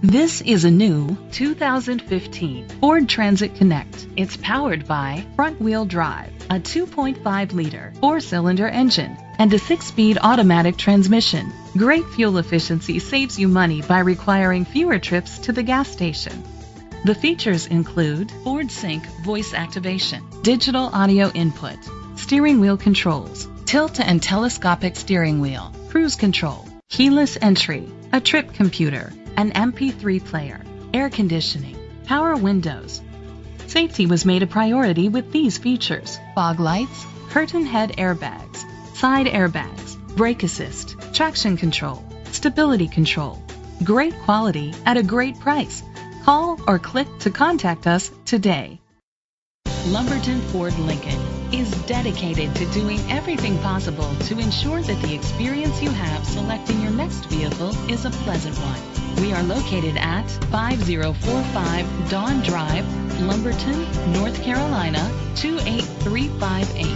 This is a new 2015 Ford Transit Connect. It's powered by front-wheel drive, a 2.5-liter four-cylinder engine, and a 6-speed automatic transmission. Great fuel efficiency saves you money by requiring fewer trips to the gas station. The features include Ford Sync voice activation, digital audio input, steering wheel controls, tilt and telescopic steering wheel, cruise control, keyless entry, a trip computer, an MP3 player, air conditioning, power windows. Safety was made a priority with these features: fog lights, curtain head airbags, side airbags, brake assist, traction control, stability control. Great quality at a great price. Call or click to contact us today. Lumberton Ford Lincoln is dedicated to doing everything possible to ensure that the experience you have selecting your next vehicle is a pleasant one. We are located at 5045 Dawn Drive, Lumberton, North Carolina 28358.